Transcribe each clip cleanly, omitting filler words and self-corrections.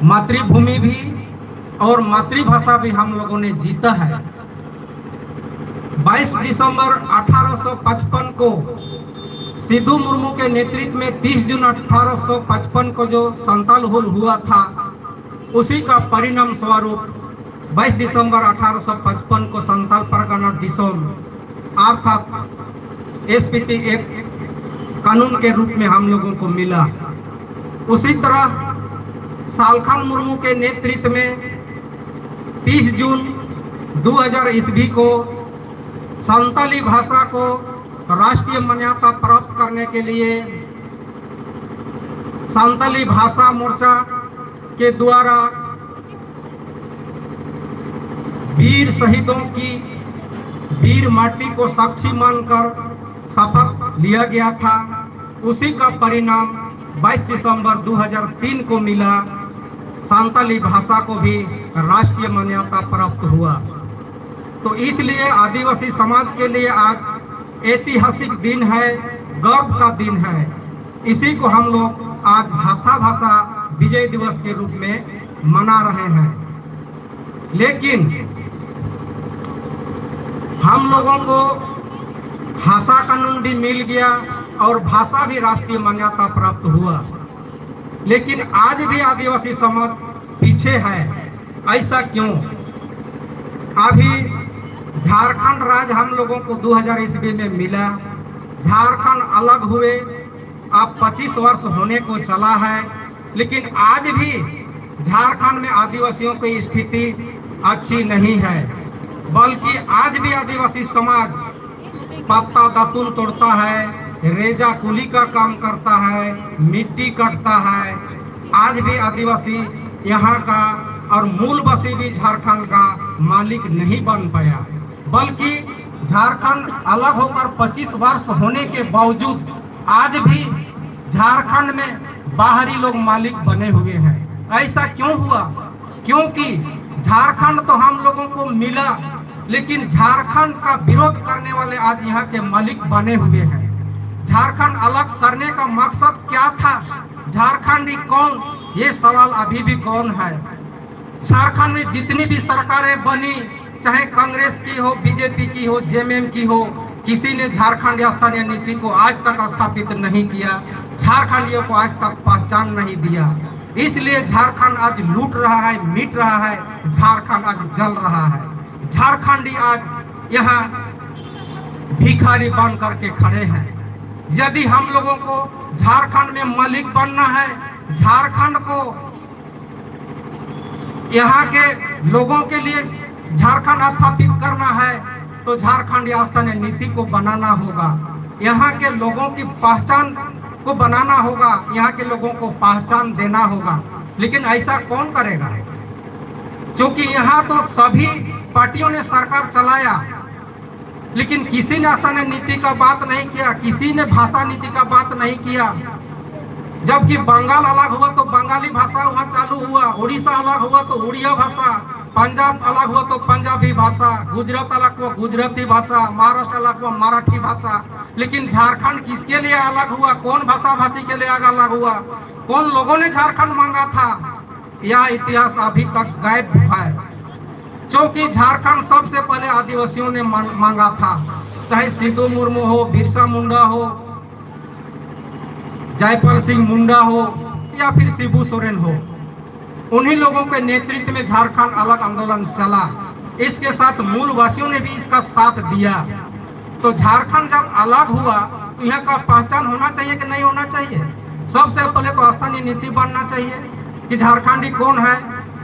मातृभूमि भी और मातृभाषा भी हम लोगों ने जीता है। 22 दिसंबर 1855 को सिद्धू मुर्मू के नेतृत्व में 30 जून 1855 को जो संताल हुल हुआ था, उसी का परिणाम स्वरूप 22 दिसंबर 1855 को संताल परगना दिसोम अर्थात एसपीटी एक्ट कानून के रूप में हम लोगों को मिला। उसी तरह सालखान मुर्मू के नेतृत्व में 30 जून 2000 ईस्वी को संताली भाषा को राष्ट्रीय मान्यता प्राप्त करने के लिए संताली भाषा मोर्चा के द्वारा वीर शहीदों की वीर माटी को साक्षी मानकर शपथ लिया गया था। उसी का परिणाम 22 दिसंबर 2003 को मिला। संताली भाषा को भी राष्ट्रीय मान्यता प्राप्त हुआ। तो इसलिए आदिवासी समाज के लिए आज ऐतिहासिक दिन है, गर्व का दिन है। इसी को हम लोग आज भाषा विजय दिवस के रूप में मना रहे हैं। लेकिन हम लोगों को भाषा कानून भी मिल गया और भाषा भी राष्ट्रीय मान्यता प्राप्त हुआ, लेकिन आज भी आदिवासी समाज पीछे है। ऐसा क्यों? अभी झारखंड राज्य हम लोगों को 2000 ईस्वी में मिला। झारखंड अलग हुए अब 25 वर्ष होने को चला है, लेकिन आज भी झारखंड में आदिवासियों की स्थिति अच्छी नहीं है, बल्कि आज भी आदिवासी समाज पत्ता दातुन तोड़ता है, रेजा कुली का काम करता है, मिट्टी काटता है। आज भी आदिवासी यहाँ का और मूलवासी भी झारखंड का मालिक नहीं बन पाया, बल्कि झारखंड अलग होकर 25 वर्ष होने के बावजूद आज भी झारखंड में बाहरी लोग मालिक बने हुए हैं। ऐसा क्यों हुआ? क्योंकि झारखंड तो हम लोगों को मिला, लेकिन झारखंड का विरोध करने वाले आज यहाँ के मालिक बने हुए हैं। झारखंड अलग करने का मकसद क्या था? झारखंडी कौन? ये सवाल अभी भी कौन है? झारखंड में जितनी भी सरकारें बनी, चाहे कांग्रेस की हो, बीजेपी की हो, जेएमएम की हो, किसी ने झारखंड स्थानीय नीति को आज तक स्थापित नहीं किया, झारखंडियों को आज तक पहचान नहीं दिया। इसलिए झारखंड आज लूट रहा है, मिट रहा है, झारखंड आज जल रहा है। झारखंडी आज यहाँ भिखारी बन करके खड़े हैं। यदि हम लोगों को झारखंड में मालिक बनना है, झारखंड को यहाँ के लोगों के लिए झारखंड स्थापित करना है, तो झारखंड स्थानीय नीति को बनाना होगा, यहाँ के लोगों की पहचान को बनाना होगा, यहाँ के लोगों को पहचान देना होगा। लेकिन ऐसा कौन करेगा? क्योंकि यहाँ तो सभी पार्टियों ने सरकार चलाया, लेकिन किसी ने स्थानीय नीति का बात नहीं किया, किसी ने भाषा नीति का बात नहीं किया। जबकि बंगाल अलग हुआ तो बंगाली भाषा वहाँ चालू हुआ, उड़ीसा अलग हुआ तो उड़िया भाषा, पंजाब अलग हुआ तो पंजाबी भाषा, गुजरात अलग हुआ गुजराती भाषा, महाराष्ट्र अलग हुआ मराठी भाषा। लेकिन झारखंड किसके लिए अलग हुआ? कौन भाषा भाषी के लिए अलग हुआ? कौन लोगों ने झारखंड मांगा था? यह इतिहास अभी तक गायब है, क्योंकि झारखंड सबसे पहले आदिवासियों ने मांगा था। चाहे सिद्धू मुर्मू हो, बिरसा मुंडा हो, जयपाल सिंह मुंडा हो या फिर शिबू सोरेन हो, उन्हीं लोगों के नेतृत्व में झारखंड अलग आंदोलन चला। इसके साथ मूलवासियों ने भी इसका साथ दिया। तो झारखंड जब अलग हुआ तो यहाँ का पहचान होना चाहिए कि नहीं होना चाहिए? सबसे पहले तो स्थानीय नीति बनना चाहिए कि झारखंडी कौन है,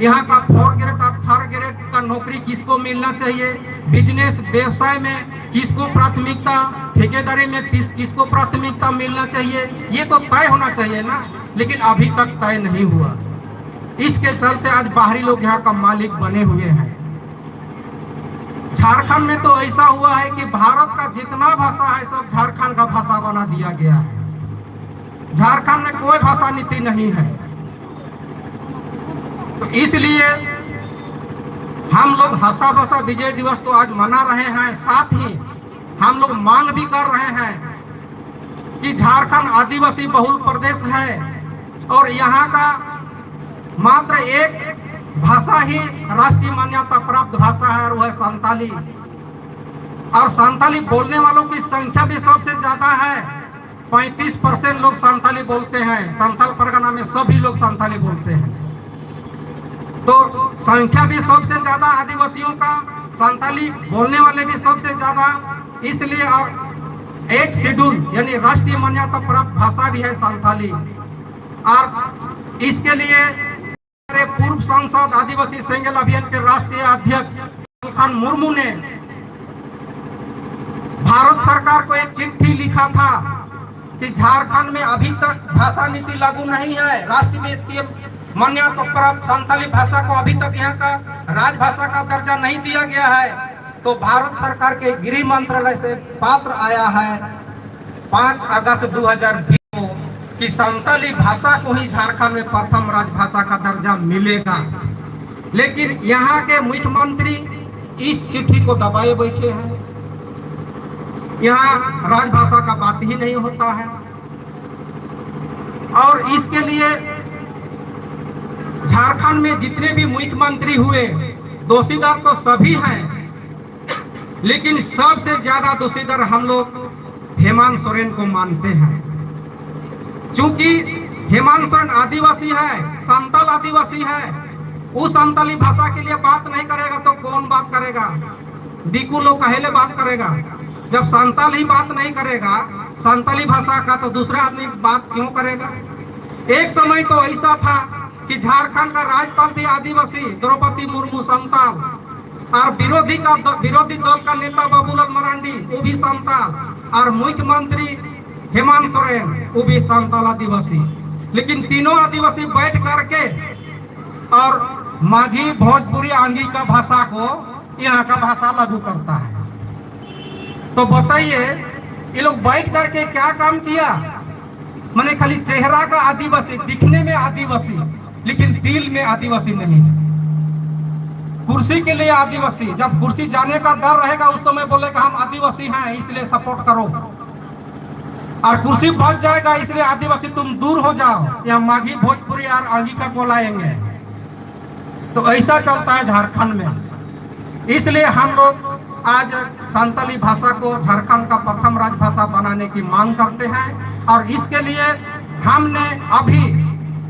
यहाँ का 4th ग्रेड और 3rd ग्रेड का नौकरी किसको मिलना चाहिए, बिजनेस व्यवसाय में किसको प्राथमिकता, ठेकेदारी में किसको प्राथमिकता मिलना चाहिए, ये तो तय होना चाहिए ना। लेकिन अभी तक तय नहीं हुआ। इसके चलते आज बाहरी लोग यहाँ का मालिक बने हुए हैं। झारखंड में तो ऐसा हुआ है कि भारत का जितना भाषा है सब झारखंड का भाषा बना दिया गया है। झारखंड में कोई भाषा नीति नहीं है। तो इसलिए हम लोग भाषा विजय दिवस तो आज मना रहे हैं, साथ ही हम लोग मांग भी कर रहे हैं कि झारखंड आदिवासी बहुल प्रदेश है और यहाँ का मात्र एक भाषा ही राष्ट्रीय मान्यता प्राप्त भाषा है और वह संताली। और संताली बोलने वालों की संख्या भी सबसे ज्यादा है। 35% लोग संताली बोलते हैं। संथाल परगना में सभी लोग संताली बोलते हैं, तो संख्या भी सबसे ज्यादा आदिवासियों का, संताली बोलने वाले भी सबसे ज्यादा। इसलिए और एक शेड्यूल यानी राष्ट्रीय मान्यता प्राप्त भाषा भी है संताली। और इसके लिए हमारे पूर्व सांसद आदिवासी सेंगेल अभियान के राष्ट्रीय अध्यक्ष खान मुर्मू ने भारत सरकार को एक चिट्ठी लिखा था कि झारखंड में अभी तक भाषा नीति लागू नहीं है। राष्ट्रीय मान्यता प्राप्त संताली भाषा को अभी तक यहाँ का राजभाषा का दर्जा नहीं दिया गया है। तो भारत सरकार के गृह मंत्रालय से पत्र आया है 5 अगस्त 2020 को कि संताली भाषा को ही झारखंड में प्रथम राजभाषा का दर्जा मिलेगा। लेकिन यहाँ के मुख्यमंत्री इस चिट्ठी को दबाए बैठे हैं। यहाँ राजभाषा का बात ही नहीं होता है। और इसके लिए झारखंड में जितने भी मुख्यमंत्री हुए, दोषीदार तो सभी हैं, लेकिन सबसे ज्यादा दोषीदार हम लोग हेमंत सोरेन को मानते हैं। क्योंकि हेमंत सोरेन आदिवासी है, संताल आदिवासी है। वो संताली भाषा के लिए बात नहीं करेगा तो कौन बात करेगा? दीकू लोग कहेले बात करेगा। जब संताल ही बात नहीं करेगा संताली भाषा का, तो दूसरा आदमी बात क्यों करेगा? एक समय तो ऐसा था कि झारखंड का राज्यपाल भी आदिवासी, द्रौपदी मुर्मू संताल, और विरोधी दल का नेता बाबूलाल मरांडी वो भी संताल, और मुख्यमंत्री हेमंत सोरेन वो भी संताल आदिवासी। लेकिन तीनों आदिवासी बैठ करके और माझी, भोजपुरी, आंगी का भाषा को यहाँ का भाषा लागू करता है। तो बताइए ये लोग बैठ करके क्या काम किया? मैंने खाली चेहरा का आदिवासी, दिखने में आदिवासी, लेकिन दिल में आदिवासी नहीं है। कुर्सी के लिए आदिवासी, जब कुर्सी जाने का डर रहेगा उस समय बोलेगा हम आदिवासी हैं इसलिए सपोर्ट करो, और कुर्सी बच जाएगा इसलिए आदिवासी तुम दूर हो जाओ, या माघी, भोजपुरी और आंगी का को लाएंगे। तो ऐसा चलता है झारखंड में। इसलिए हम लोग आज संताली भाषा को झारखंड का प्रथम राजभाषा बनाने की मांग करते हैं। और इसके लिए हमने अभी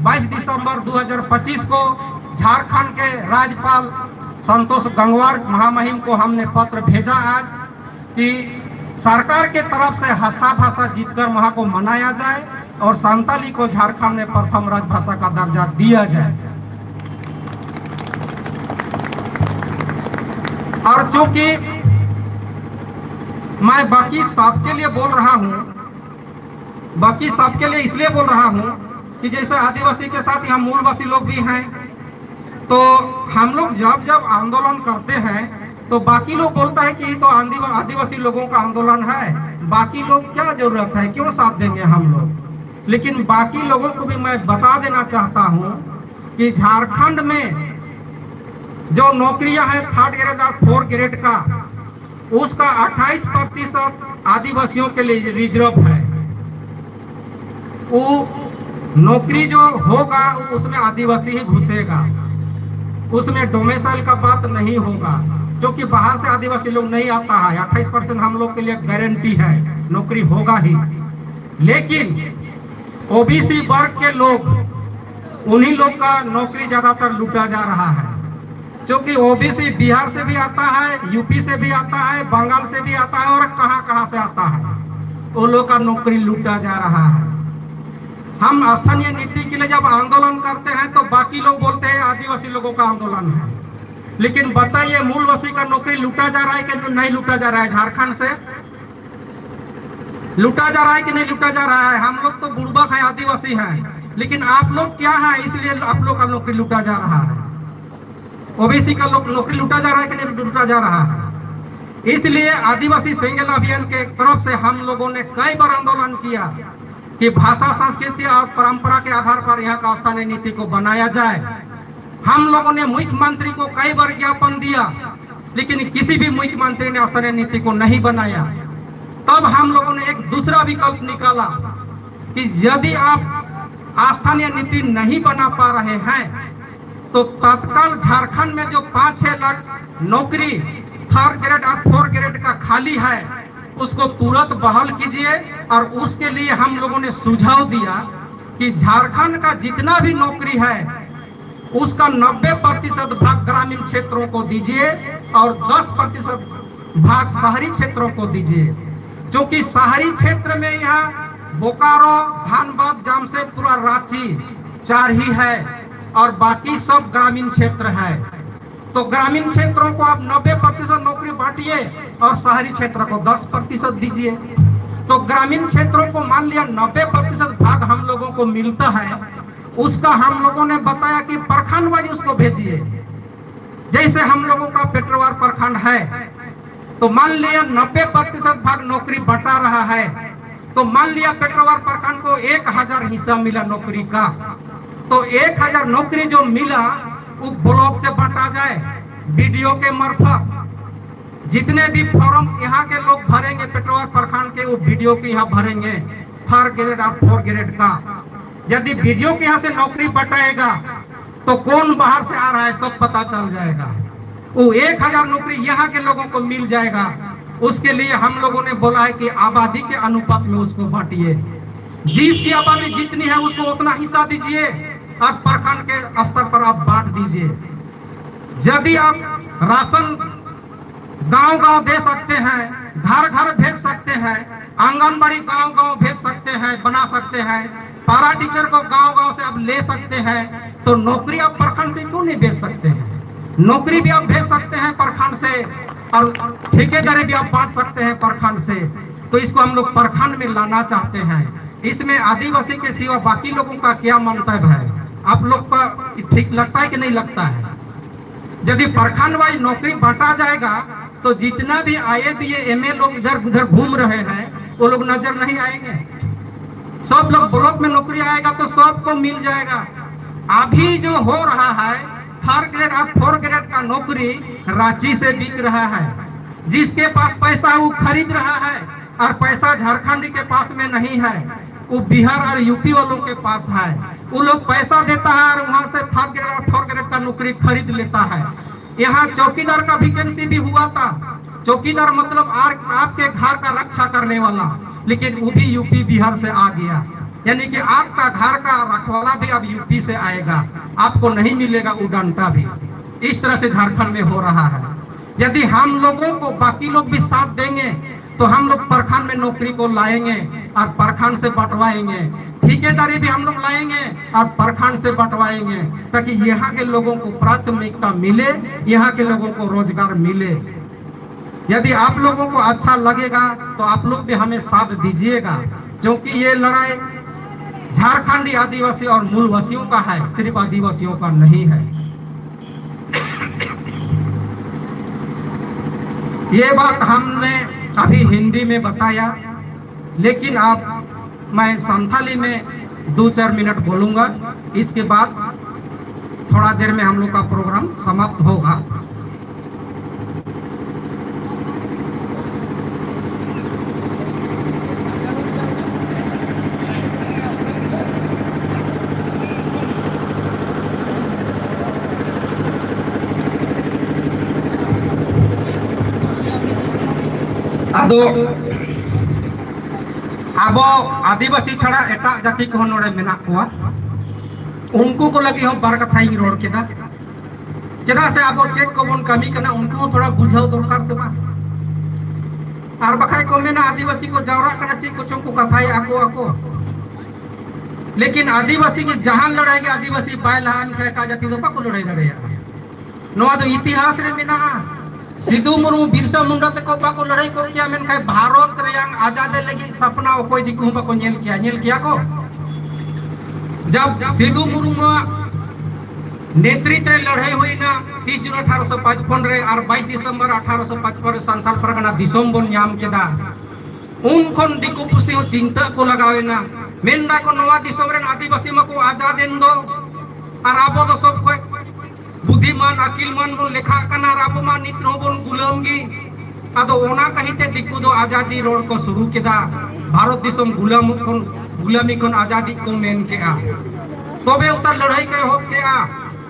22 दिसंबर 2025 को झारखंड के राज्यपाल संतोष गंगवार महामहिम को हमने पत्र भेजा आज कि सरकार के तरफ से हंसा भाषा जीतकर वहां को मनाया जाए और संताली को झारखंड में प्रथम राजभाषा का दर्जा दिया जाए। और चूंकि मैं बाकी सबके लिए बोल रहा हूं, बाकी सबके लिए इसलिए बोल रहा हूं कि जैसे आदिवासी के साथ यहाँ मूलवासी लोग भी हैं, तो हम लोग जब जब आंदोलन करते हैं तो बाकी लोग बोलता है कि ये तो आदिवासी लोगों का आंदोलन है, बाकी लोग क्या जरूरत है, क्यों साथ देंगे हम लोग। लेकिन बाकी लोगों को भी मैं बता देना चाहता हूं कि झारखंड में जो नौकरियां हैं 3rd ग्रेड और 4th ग्रेड का, उसका 28% आदिवासियों के लिए रिजर्व है। वो नौकरी जो होगा उसमें आदिवासी ही घुसेगा, उसमें डोमिसाइल का बात नहीं होगा, क्योंकि बाहर से आदिवासी लोग नहीं आता है। 28% हम लोग के लिए गारंटी है, नौकरी होगा ही। लेकिन ओबीसी वर्ग के लोग, उन्हीं लोग का नौकरी ज्यादातर लूटा जा रहा है, क्योंकि ओबीसी बिहार से भी आता है, यूपी से भी आता है, बंगाल से भी आता है, और कहां से आता है, वो लोग का नौकरी लूटा जा रहा है। हम स्थानीय नीति के लिए जब आंदोलन करते हैं तो बाकी लोग बोलते हैं आदिवासी लोगों का आंदोलन है, लेकिन बताइए मूलवासी का नौकरी लूटा जा रहा है कि नहीं लूटा जा रहा है? झारखंड से लूटा जा रहा है कि नहीं लूटा जा रहा है? हम लोग तो बुड़बक है, आदिवासी हैं, लेकिन आप लोग क्या है, इसलिए आप लोग का नौकरी लूटा जा रहा है। ओबीसी का नौकरी लूटा जा रहा है कि नहीं लूटा जा रहा है? इसलिए आदिवासी सेंगेल अभियान के तरफ से हम लोगों ने कई बार आंदोलन किया कि भाषा, संस्कृति और परंपरा के आधार पर यहाँ का स्थानीय नीति को बनाया जाए। हम लोगों ने मुख्यमंत्री को कई बार ज्ञापन दिया, लेकिन किसी भी मुख्यमंत्री ने स्थानीय नीति को नहीं बनाया। तब हम लोगों ने एक दूसरा विकल्प निकाला कि यदि आप स्थानीय नीति नहीं बना पा रहे हैं तो तत्काल झारखंड में जो 5-6 लाख नौकरी 3rd ग्रेड और 4th ग्रेड का खाली है उसको तुरंत बहाल कीजिए। और उसके लिए हम लोगों ने सुझाव दिया कि झारखंड का जितना भी नौकरी है उसका 90% भाग ग्रामीण क्षेत्रों को दीजिए और 10% भाग शहरी क्षेत्रों को दीजिए। जो कि शहरी क्षेत्र में यहाँ बोकारो, धनबाद, जमशेदपुर, रांची 4 ही है और बाकी सब ग्रामीण क्षेत्र है। तो ग्रामीण क्षेत्रों को आप 90% नौकरी बांटिए और शहरी क्षेत्र को 10% दीजिए। तो ग्रामीण क्षेत्रों को मान लिया 90% भाग हम लोगों को मिलता है, उसका हम लोगों ने बताया कि प्रखंड वाइज उसको भेजिए। जैसे हम लोगों का पेटरवार प्रखंड है तो मान लिया 90% भाग नौकरी बटा रहा है, तो मान लिया पेटरवार प्रखंड को 1000 हिस्सा मिला नौकरी का, तो 1000 नौकरी जो मिला वो ब्लॉक से बांटा जाए बीडीओ के मार्फत। जितने भी फॉर्म यहाँ के लोग भरेंगे पेटरवार प्रखंड के, वो बीडीओ के यहाँ भरेंगे 3rd ग्रेड और 4th ग्रेड का। यदि बीडीओ के यहाँ से नौकरी बटाएगा तो कौन बाहर से आ रहा है सब पता चल जाएगा। वो 1000 नौकरी यहाँ के लोगों को मिल जाएगा। उसके लिए हम लोगों ने बोला है कि आबादी के अनुपात में उसको बांटिए। जिसकी आबादी जितनी है उसको उतना हिस्सा दीजिए और प्रखंड के स्तर पर आप बांट दीजिए। यदि आप राशन गांव-गांव दे सकते हैं, घर-घर भेज सकते हैं, आंगनबाड़ी गांव-गांव भेज सकते हैं, बना सकते हैं, पारा टीचर को गांव-गांव से आप ले सकते हैं, तो नौकरी आप प्रखंड से क्यों नहीं भेज सकते हैं? नौकरी भी आप भेज सकते हैं प्रखंड से और ठेकेदारी भी आप बांट सकते हैं प्रखंड से। तो इसको हम लोग प्रखंड में लाना चाहते हैं। इसमें आदिवासी के सिवा बाकी लोगों का क्या मंतव्य है? आप लोग का ठीक लगता है कि नहीं लगता है? यदि प्रखंड वाइज नौकरी बांटा जाएगा तो जितना भी IABA लोग इधर उधर घूम रहे हैं वो लोग नजर नहीं आएंगे। सब लोग ब्लॉक में नौकरी आएगा तो सबको मिल जाएगा। अभी जो हो रहा है 3rd ग्रेड और 4th ग्रेड का नौकरी रांची से बिक रहा है। जिसके पास पैसा है वो खरीद रहा है और पैसा झारखंड के पास में नहीं है, वो बिहार और यूपी वालों के पास है। वो लोग पैसा देता है और वहां से 3rd ग्रेड और 4th ग्रेड का नौकरी खरीद लेता है। यहाँ चौकीदार का वैकेंसी भी हुआ था। चौकीदार मतलब आपके घर का रक्षा करने वाला, लेकिन वो भी यूपी बिहार से आ गया। यानी कि आपका घर का रखवाला भी अब यूपी से आएगा, आपको नहीं मिलेगा उड़ानता भी। इस तरह से झारखंड में हो रहा है। यदि हम लोगों को बाकी लोग भी साथ देंगे तो हम लोग प्रखंड में नौकरी को लाएंगे और प्रखंड से बंटवाएंगे। ठेकेदारी भी हम लोग लाएंगे और प्रखंड से बंटवाएंगे, ताकि यहाँ के लोगों को प्राथमिकता मिले, यहाँ के लोगों को रोजगार मिले। यदि आप लोगों को अच्छा लगेगा तो आप लोग भी हमें साथ दीजिएगा, क्योंकि ये लड़ाई झारखंडी आदिवासी और मूलवासियों का है, सिर्फ आदिवासियों का नहीं है। ये बात हमने अभी हिंदी में बताया, लेकिन अब मैं संथाली में 2-4 मिनट बोलूंगा। इसके बाद थोड़ा देर में हम लोग का प्रोग्राम समाप्त होगा। अब आदिवासी छड़ा एटा जाति को नोड़े मेना कोआ, उनको को लगी हम बार कथा ही रोड केदा चेदा से अब चेक को बन कमी करना उनको थोड़ा बुझाओ दरकार से बात। और बखाई को मेना आदिवासी को जावरा करना चेक को चों को कथाई आको आको, लेकिन आदिवासी की जहां लड़ाई आदिवासी बायलान का जाति तो बाको लड़ाई लड़ाई नोआ तो इतिहास रे मेना सिद्धू मुर्मू बिरसा मुंडा तक बाको लड़ाई को किया। मेनखाय भारत रेयांग आजादे लगी सपना कोई दिकू बाको नेल किया को। जब सिद्धू मुर्मू नेतृत्व लड़ाई हुई ना 30 जून 1855 रे और 22 दिसंबर 1855 संथाल परगना दिसोम बन नाम केदा, उन खन दिकू पुसी चिंता को लगावेना मेनदा को नवा दिसोम रेन आदिवासी मको आजादेन दो और आबो दो सब कोई बुद्धिमान अकिलमान बन लेखा कना राबो मा नित बन गुलामगी। आदो ओना कहिते दिकू दो आजादी रोड को शुरू केदा, भारत दिसोम गुलामी खन आजादी को मेन केआ। तबे उतर लड़ाई के हो केआ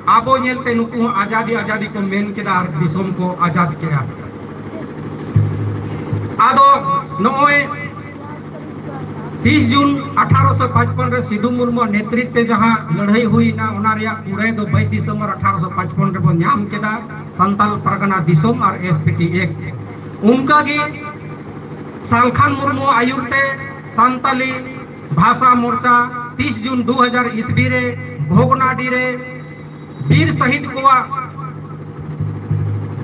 आबो नेलते नुकु आजादी आजादी को मेन केदा और दिसोम को आजाद केदा आदो नोए 30 जून 1855 रे सिधु मुर्मू नेतृत्व जहां लड़ाई हुई ना उना रिया कुड़े दो 22 दिसंबर 1855 रे को नाम केदा संताल परगना दिसोम और एसपीटी एक उनका गी सालखान मुर्मू आयुरते संताली भाषा मोर्चा 30 जून 2000 ईस्वी रे भोगनाडी रे वीर शहीद को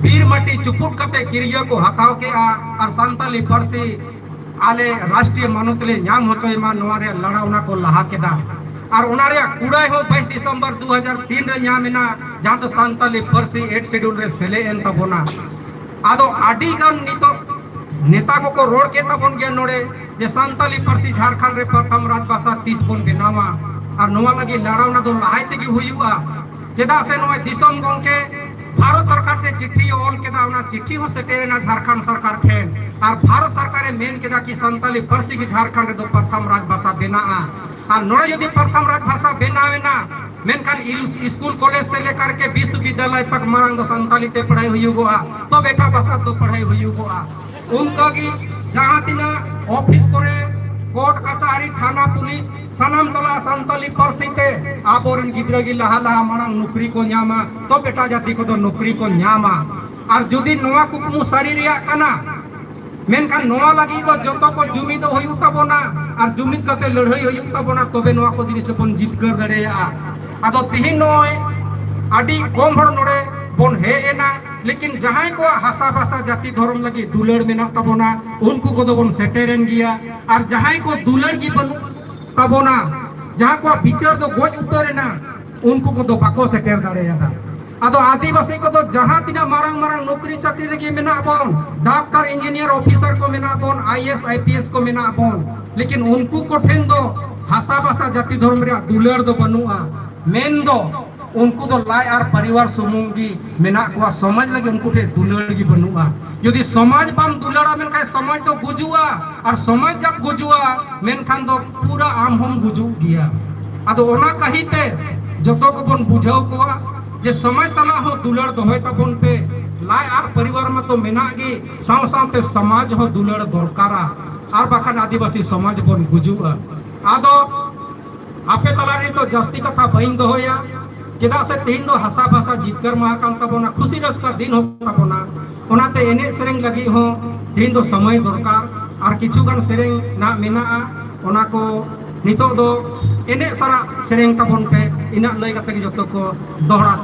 वीर मटी चुपुट कते किरिया को हताव के और संताली पार्सी आले राष्ट्रीय मानतले नाम होचोय मा नोरे लड़ावना को लहा केदा और उनारे कुड़ाई हो 22 दिसंबर 2003 रे नामेना जहां तो संताली पार्सी 8 शेड्यूल रे सेले एन तबोना आदो आडी गन नितो नेता को रोड के तबन के नोड़े जे संताली पार्सी झारखंड रे प्रथम राजभाषा 30 बन बेनावा और नोवा लगी लड़ावना दो लहाइते की हुईवा चेदा से नोय दिसम गंके भारत सरकार से चिट्ठी ऑल केदा उना चिट्ठी हो सेटेना झारखंड सरकार ठेन और भारत सरकार मेन केदा की संताली पार्सी की झारखंड दो प्रथम राजभाषा बेनाआ और नोड़े यदि प्रथम राजभाषा बेनावेना मेनखान स्कूल कॉलेज से लेकर के विश्वविद्यालय तक मांग दो संताली ते पढ़ाई हुई होगा तो बेटा भाषा तो पढ़ाई हुई होगा उनका की जहां तिना ऑफिस करे कोर्ट कचहरी थाना पुलिस सनम तला संताली पार्सी ते आबोरन गिद्रा गी लहा लहा मांग नौकरी को न्यामा तो बेटा जाति को तो नौकरी को न्यामा और जुदी नोवा कुकमु सारी रिया कना मेनखान नोवा लगी तो जतो को जुमिद होयु तबोना और जुमिद कते लड़ाई होयु तबोना तबे नोवा को जिनिस बन जितकर दरेया आदो तिहिन नोय आडी कम हर नोड़े बन हे एना लेकिन जहां को हासा भाषा जाति धर्म लगी दुलड़ मेना तबोना उनको को बन सेटेरन गिया और जहां को दुलड़ की बन तबोना जहां को विचार दो गोज उतरेना उनको को बाको सेटेर दाड़ेया आदो आदिवासी को तो जहां तिना मारंग मारंग नौकरी चाकरी लगी मेना बन डॉक्टर इंजीनियर ऑफिसर को मेना बन आईएएस आईपीएस को मेना बन लेकिन उनको को ठेन दो हासा भाषा जाति धर्म रे दुलड़ दो बनुआ मेन दो उनको तो लाई और परिवार सुमुंगी मेना को समाज लगे उनको ठे दुलड़ की बनुआ यदि समाज बाम दुलड़ा मेनखान समाज तो गुजुआ और समाज जब गुजुआ मेनखान तो पूरा आम हम गुजु गया आदो ओना कहिते जतो को बन बुझाव कोआ जे समय सला हो दुलड़ दोहे तबन पे लाई और परिवार में तो मेना गी साव सावते समाज हो दुलड़ दरकारा और बाखान आदिवासी समाज बन गुजुआ आदो आपे तलारी तो जस्ती कथा बइन दोया चेदा से तीन दो हसा भाषा जितकर महाकाम तबोना खुशी रस्का दिन हो तबोना ओनाते एने सेरेंग लगी हो तीन दो समय दरकार और किछुगान सेरेंग ना मेना ओना को नितो दो एने सारा सेरेंग तबोन पे इना लय कते जतो को दोहरा